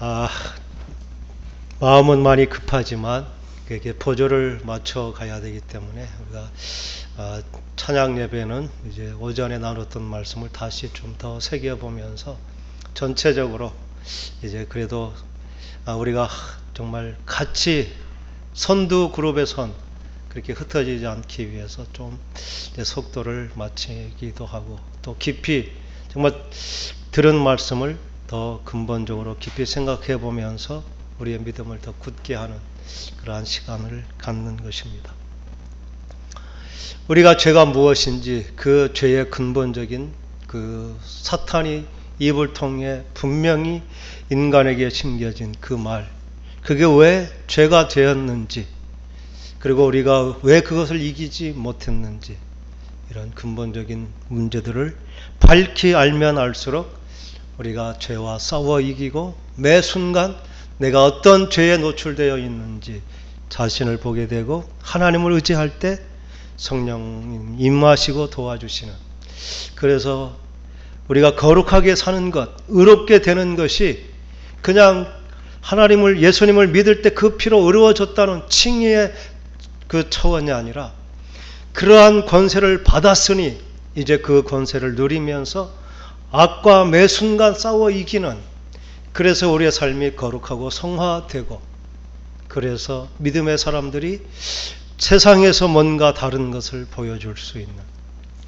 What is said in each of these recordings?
아, 마음은 많이 급하지만 그게 보조를 맞춰 가야 되기 때문에 우리가 찬양 예배는 이제 오전에 나눴던 말씀을 다시 좀 더 새겨보면서 전체적으로 이제 그래도 우리가 정말 같이 선두 그룹의 선 그렇게 흩어지지 않기 위해서 좀 속도를 맞추기도 하고 또 깊이 정말 들은 말씀을 더 근본적으로 깊이 생각해 보면서 우리의 믿음을 더 굳게 하는 그러한 시간을 갖는 것입니다. 우리가 죄가 무엇인지 그 죄의 근본적인 그 사탄이 입을 통해 분명히 인간에게 심겨진 그 말, 그게 왜 죄가 되었는지, 그리고 우리가 왜 그것을 이기지 못했는지, 이런 근본적인 문제들을 밝히 알면 알수록 우리가 죄와 싸워 이기고 매 순간 내가 어떤 죄에 노출되어 있는지 자신을 보게 되고 하나님을 의지할 때 성령님 임하시고 도와주시는, 그래서 우리가 거룩하게 사는 것, 의롭게 되는 것이 그냥 하나님을, 예수님을 믿을 때 그 피로 의로워졌다는 칭의의 그 차원이 아니라 그러한 권세를 받았으니 이제 그 권세를 누리면서 악과 매 순간 싸워 이기는, 그래서 우리의 삶이 거룩하고 성화되고, 그래서 믿음의 사람들이 세상에서 뭔가 다른 것을 보여줄 수 있는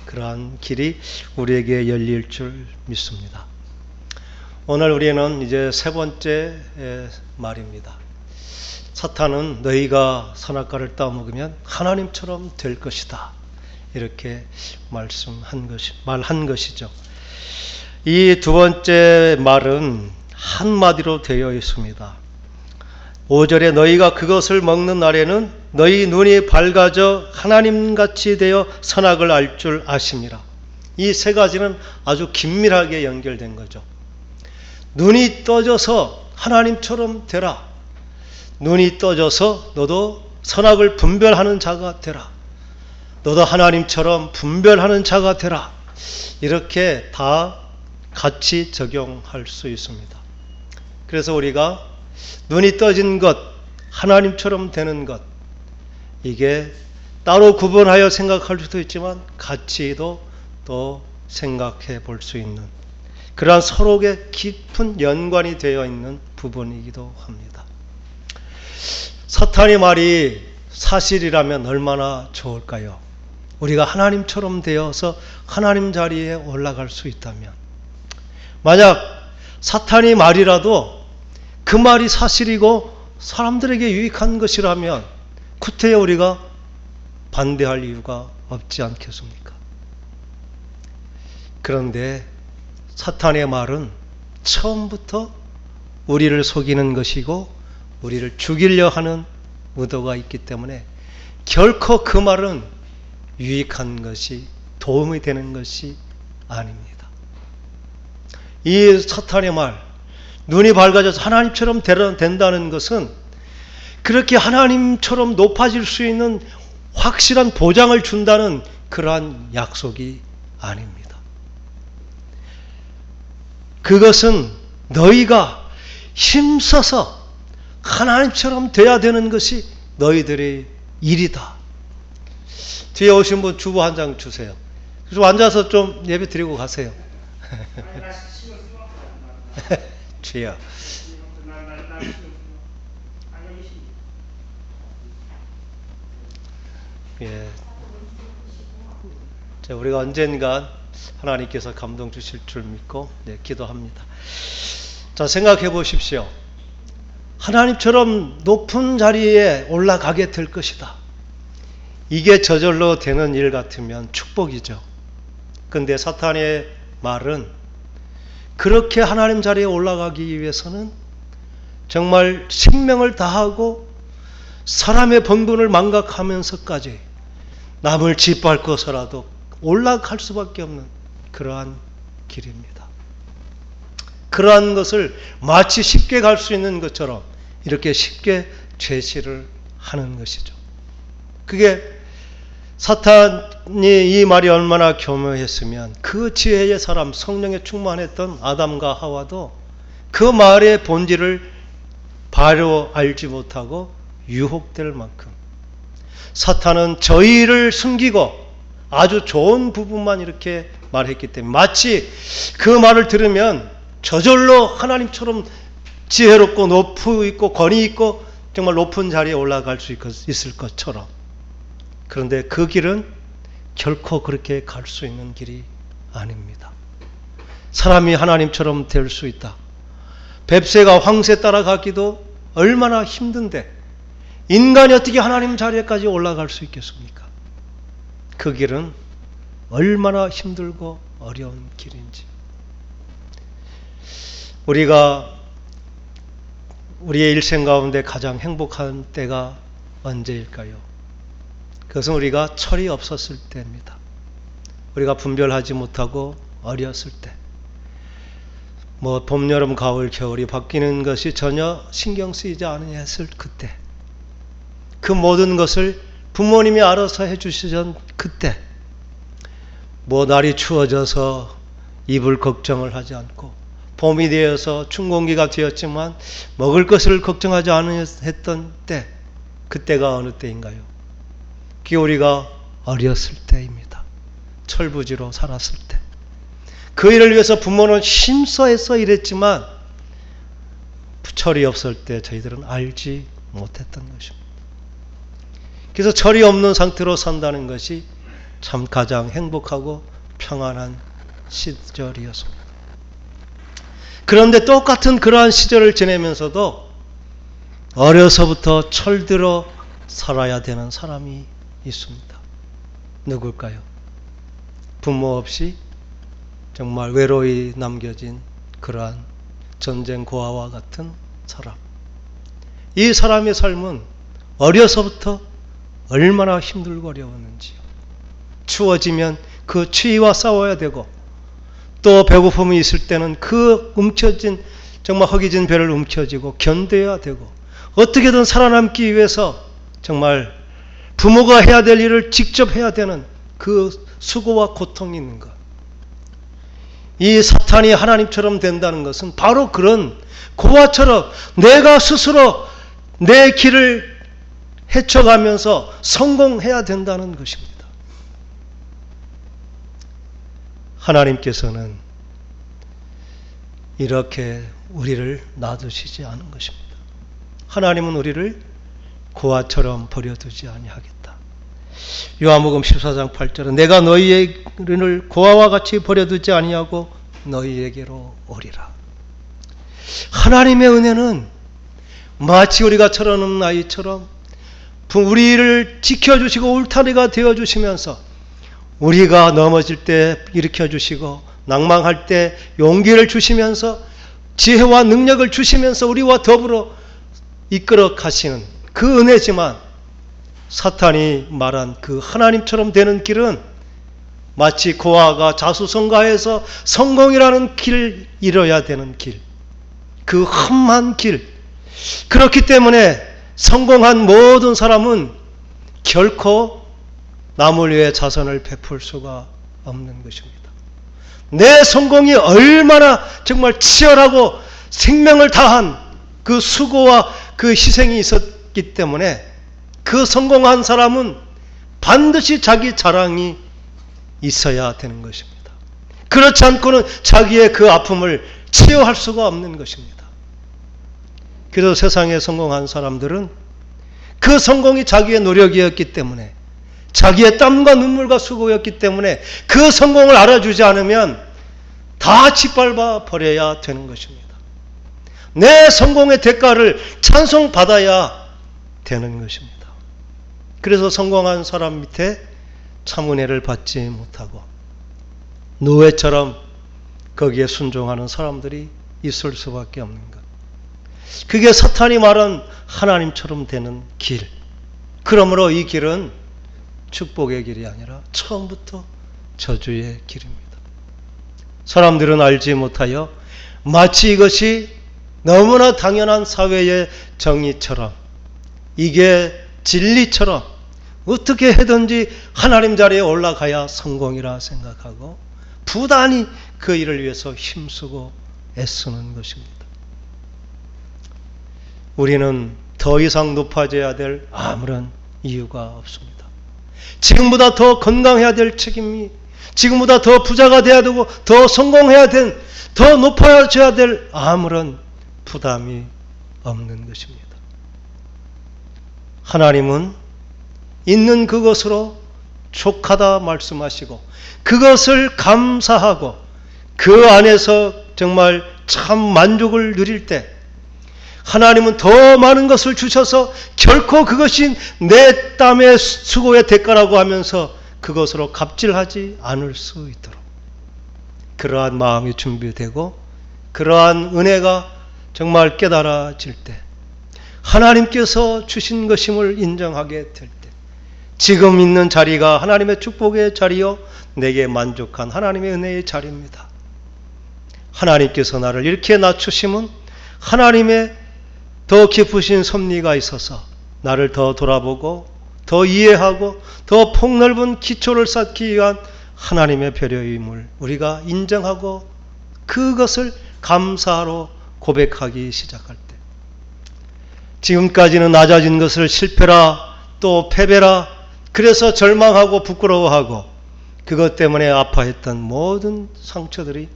그러한 길이 우리에게 열릴 줄 믿습니다. 오늘 우리는 이제 세 번째 말입니다. 사탄은 너희가 선악과를 따먹으면 하나님처럼 될 것이다, 이렇게 말한 것이죠. 이 두 번째 말은 한마디로 되어 있습니다. 5절에 너희가 그것을 먹는 날에는 너희 눈이 밝아져 하나님같이 되어 선악을 알 줄 아심이라. 이 세 가지는 아주 긴밀하게 연결된 거죠. 눈이 떠져서 하나님처럼 되라. 눈이 떠져서 너도 선악을 분별하는 자가 되라. 너도 하나님처럼 분별하는 자가 되라. 이렇게 다 같이 적용할 수 있습니다. 그래서 우리가 눈이 떠진 것, 하나님처럼 되는 것, 이게 따로 구분하여 생각할 수도 있지만 같이도 또 생각해 볼 수 있는 그러한 서로의 깊은 연관이 되어 있는 부분이기도 합니다. 사탄의 말이 사실이라면 얼마나 좋을까요? 우리가 하나님처럼 되어서 하나님 자리에 올라갈 수 있다면, 만약 사탄의 말이라도 그 말이 사실이고 사람들에게 유익한 것이라면 구태여 우리가 반대할 이유가 없지 않겠습니까? 그런데 사탄의 말은 처음부터 우리를 속이는 것이고 우리를 죽이려 하는 의도가 있기 때문에 결코 그 말은 유익한 것이, 도움이 되는 것이 아닙니다. 이 사탄의 말, 눈이 밝아져서 하나님처럼 된다는 것은 그렇게 하나님처럼 높아질 수 있는 확실한 보장을 준다는 그러한 약속이 아닙니다. 그것은 너희가 힘써서 하나님처럼 돼야 되는 것이 너희들의 일이다. 뒤에 오신 분 주보 한 장 주세요. 좀 앉아서 좀 예배 드리고 가세요. 주여. 예. 자, 우리가 언젠간 하나님께서 감동 주실 줄 믿고 기도합니다. 자, 생각해 보십시오. 하나님처럼 높은 자리에 올라가게 될 것이다. 이게 저절로 되는 일 같으면 축복이죠. 근데 사탄의 말은 그렇게 하나님 자리에 올라가기 위해서는 정말 생명을 다하고 사람의 본분을 망각하면서까지 남을 짓밟고서라도 올라갈 수밖에 없는 그러한 길입니다. 그러한 것을 마치 쉽게 갈 수 있는 것처럼 이렇게 쉽게 제시를 하는 것이죠. 그게 사탄이 이 말이 얼마나 교묘했으면 그 지혜의 사람, 성령에 충만했던 아담과 하와도 그 말의 본질을 바로 알지 못하고 유혹될 만큼 사탄은 저희를 숨기고 아주 좋은 부분만 이렇게 말했기 때문에 마치 그 말을 들으면 저절로 하나님처럼 지혜롭고 높이 있고 권위 있고 정말 높은 자리에 올라갈 수 있을 것처럼, 그런데 그 길은 결코 그렇게 갈 수 있는 길이 아닙니다. 사람이 하나님처럼 될 수 있다. 뱁새가 황새 따라가기도 얼마나 힘든데 인간이 어떻게 하나님 자리에까지 올라갈 수 있겠습니까? 그 길은 얼마나 힘들고 어려운 길인지. 우리가 우리의 일생 가운데 가장 행복한 때가 언제일까요? 그것은 우리가 철이 없었을 때입니다. 우리가 분별하지 못하고 어렸을 때, 봄, 여름, 가을, 겨울이 바뀌는 것이 전혀 신경 쓰이지 않았을 그때, 그 모든 것을 부모님이 알아서 해주시던 그때, 날이 추워져서 이불 걱정을 하지 않고, 봄이 되어서 춘공기가 되었지만 먹을 것을 걱정하지 않았던 때, 그때가 어느 때인가요? 그게 우리가 어렸을 때입니다. 철부지로 살았을 때. 그 일을 위해서 부모는 힘써서 일했지만 철이 없을 때 저희들은 알지 못했던 것입니다. 그래서 철이 없는 상태로 산다는 것이 참 가장 행복하고 평안한 시절이었습니다. 그런데 똑같은 그러한 시절을 지내면서도 어려서부터 철들어 살아야 되는 사람이 있습니다. 누굴까요? 부모 없이 정말 외로이 남겨진 그러한 전쟁 고아와 같은 사람. 이 사람의 삶은 어려서부터 얼마나 힘들고 어려웠는지요. 추워지면 그 추위와 싸워야 되고, 또 배고픔이 있을 때는 그 정말 허기진 배를 움켜쥐고 견뎌야 되고, 어떻게든 살아남기 위해서 정말 부모가 해야 될 일을 직접 해야 되는 그 수고와 고통이 있는 것. 이 사탄이 하나님처럼 된다는 것은 바로 그런 고아처럼 내가 스스로 내 길을 헤쳐가면서 성공해야 된다는 것입니다. 하나님께서는 이렇게 우리를 놔두시지 않은 것입니다. 하나님은 우리를 고아처럼 버려두지 아니하겠다. 요한복음 14장 8절은 내가 너희를 고아와 같이 버려두지 아니하고 너희에게로 오리라. 하나님의 은혜는 마치 우리가 철없는 아이처럼 우리를 지켜주시고 울타리가 되어주시면서 우리가 넘어질 때 일으켜주시고 낭망할 때 용기를 주시면서 지혜와 능력을 주시면서 우리와 더불어 이끌어 가시는 그 은혜지만, 사탄이 말한 그 하나님처럼 되는 길은 마치 고아가 자수성가해서 성공이라는 길을 잃어야 되는 길, 그 험한 길. 그렇기 때문에 성공한 모든 사람은 결코 남을 위해 자선을 베풀 수가 없는 것입니다. 내 성공이 얼마나 정말 치열하고 생명을 다한 그 수고와 그 희생이 있었기 때문에 그 성공한 사람은 반드시 자기 자랑이 있어야 되는 것입니다. 그렇지 않고는 자기의 그 아픔을 치유할 수가 없는 것입니다. 그래서 세상에 성공한 사람들은 그 성공이 자기의 노력이었기 때문에, 자기의 땀과 눈물과 수고였기 때문에 그 성공을 알아주지 않으면 다 짓밟아 버려야 되는 것입니다. 내 성공의 대가를 찬송받아야 되는 것입니다. 그래서 성공한 사람 밑에 참 은혜를 받지 못하고 노예처럼 거기에 순종하는 사람들이 있을 수밖에 없는 것. 그게 사탄이 말한 하나님처럼 되는 길. 그러므로 이 길은 축복의 길이 아니라 처음부터 저주의 길입니다. 사람들은 알지 못하여 마치 이것이 너무나 당연한 사회의 정의처럼, 이게 진리처럼 어떻게 해든지 하나님 자리에 올라가야 성공이라 생각하고 부단히 그 일을 위해서 힘쓰고 애쓰는 것입니다. 우리는 더 이상 높아져야 될 아무런 이유가 없습니다. 지금보다 더 건강해야 될 책임이, 지금보다 더 부자가 돼야 되고 더 성공해야 된, 더 높아져야 될 아무런 부담이 없는 것입니다. 하나님은 있는 그것으로 족하다 말씀하시고 그것을 감사하고 그 안에서 정말 참 만족을 누릴 때 하나님은 더 많은 것을 주셔서 결코 그것이 내 땀의 수고의 대가라고 하면서 그것으로 갑질하지 않을 수 있도록 그러한 마음이 준비되고 그러한 은혜가 정말 깨달아질 때 하나님께서 주신 것임을 인정하게 될 때 지금 있는 자리가 하나님의 축복의 자리요 내게 만족한 하나님의 은혜의 자리입니다. 하나님께서 나를 이렇게 낮추심은 하나님의 더 깊으신 섭리가 있어서 나를 더 돌아보고 더 이해하고 더 폭넓은 기초를 쌓기 위한 하나님의 배려임을 우리가 인정하고 그것을 감사로 고백하기 시작할 때 지금까지는 낮아진 것을 실패라 또 패배라 그래서 절망하고 부끄러워하고 그것 때문에 아파했던 모든 상처들이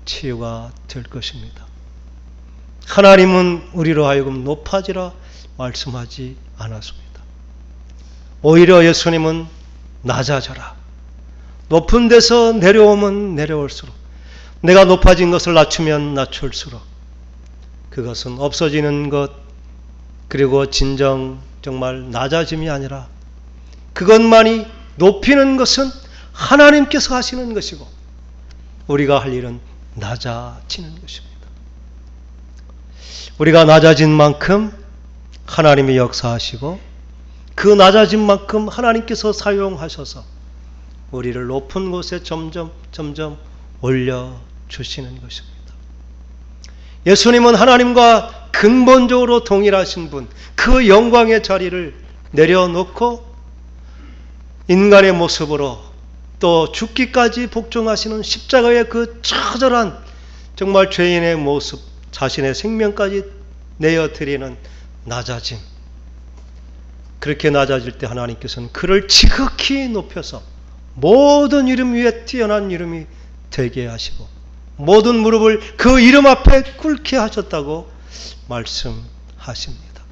치유가 될 것입니다. 하나님은 우리로 하여금 높아지라 말씀하지 않았습니다. 오히려 예수님은 낮아져라. 높은 데서 내려오면 내려올수록 내가 높아진 것을 낮추면 낮출수록 그것은 없어지는 것 그리고 진정 정말 낮아짐이 아니라 그것만이 높이는 것은 하나님께서 하시는 것이고 우리가 할 일은 낮아지는 것입니다. 우리가 낮아진 만큼 하나님이 역사하시고 그 낮아진 만큼 하나님께서 사용하셔서 우리를 높은 곳에 점점 올려주시는 것입니다. 예수님은 하나님과 근본적으로 동일하신 분, 그 영광의 자리를 내려놓고 인간의 모습으로 또 죽기까지 복종하시는 십자가의 그 처절한 정말 죄인의 모습, 자신의 생명까지 내어드리는 낮아짐. 그렇게 낮아질 때 하나님께서는 그를 지극히 높여서 모든 이름 위에 뛰어난 이름이 되게 하시고 모든 무릎을 그 이름 앞에 꿇게 하셨다고 말씀하십니다.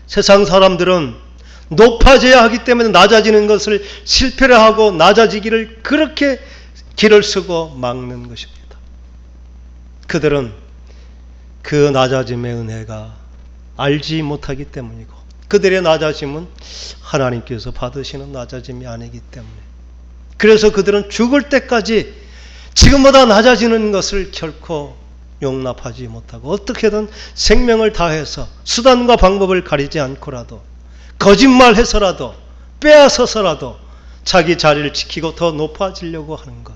세상 사람들은 높아져야 하기 때문에 낮아지는 것을 실패를 하고 낮아지기를 그렇게 길을 쓰고 막는 것입니다. 그들은 그 낮아짐의 은혜가 알지 못하기 때문이고 그들의 낮아짐은 하나님께서 받으시는 낮아짐이 아니기 때문에 그래서 그들은 죽을 때까지 지금보다 낮아지는 것을 결코 용납하지 못하고 어떻게든 생명을 다해서 수단과 방법을 가리지 않고라도 거짓말해서라도 빼앗아서라도 자기 자리를 지키고 더 높아지려고 하는 것.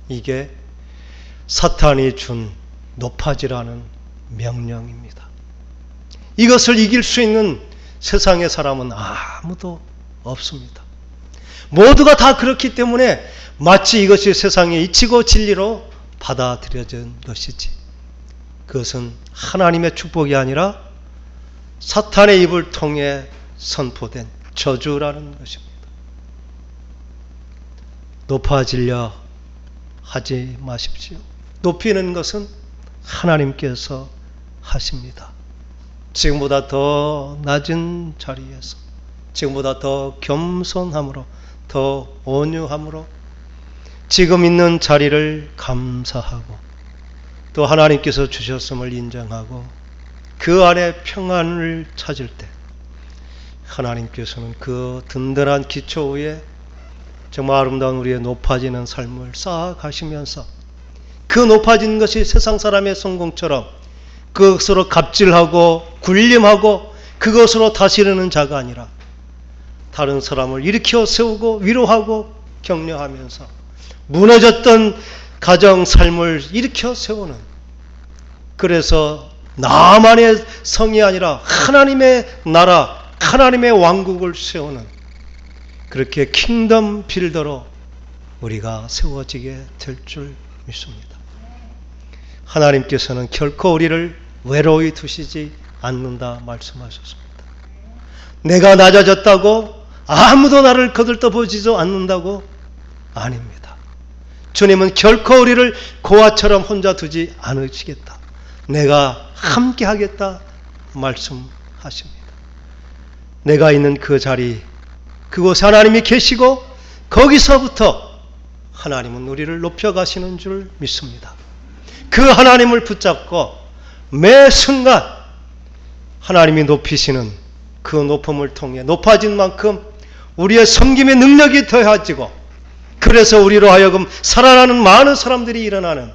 이게 사탄이 준 높아지라는 명령입니다. 이것을 이길 수 있는 세상의 사람은 아무도 없습니다. 모두가 다 그렇기 때문에 마치 이것이 세상의 이치고 진리로 받아들여진 것이지 그것은 하나님의 축복이 아니라 사탄의 입을 통해 선포된 저주라는 것입니다. 높아지려 하지 마십시오. 높이는 것은 하나님께서 하십니다. 지금보다 더 낮은 자리에서 지금보다 더 겸손함으로 더 온유함으로 지금 있는 자리를 감사하고 또 하나님께서 주셨음을 인정하고 그 안에 평안을 찾을 때 하나님께서는 그 든든한 기초 위에 정말 아름다운 우리의 높아지는 삶을 쌓아가시면서 그 높아진 것이 세상 사람의 성공처럼 그것으로 갑질하고 군림하고 그것으로 다스리는 자가 아니라 다른 사람을 일으켜 세우고 위로하고 격려하면서 무너졌던 가정 삶을 일으켜 세우는 그래서 나만의 성이 아니라 하나님의 나라 하나님의 왕국을 세우는 그렇게 킹덤 빌더로 우리가 세워지게 될 줄 믿습니다. 하나님께서는 결코 우리를 외로이 두시지 않는다 말씀하셨습니다. 내가 낮아졌다고 아무도 나를 거들떠보지도 않는다고? 아닙니다. 주님은 결코 우리를 고아처럼 혼자 두지 않으시겠다. 내가 함께 하겠다 말씀하십니다. 내가 있는 그 자리, 그곳에 하나님이 계시고 거기서부터 하나님은 우리를 높여가시는 줄 믿습니다. 그 하나님을 붙잡고 매 순간 하나님이 높이시는 그 높음을 통해 높아진 만큼 우리의 섬김의 능력이 더해지고, 그래서 우리로 하여금 살아나는 많은 사람들이 일어나는,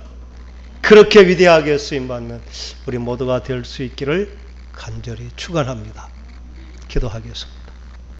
그렇게 위대하게 쓰임받는 우리 모두가 될 수 있기를 간절히 축원합니다. 기도하겠습니다.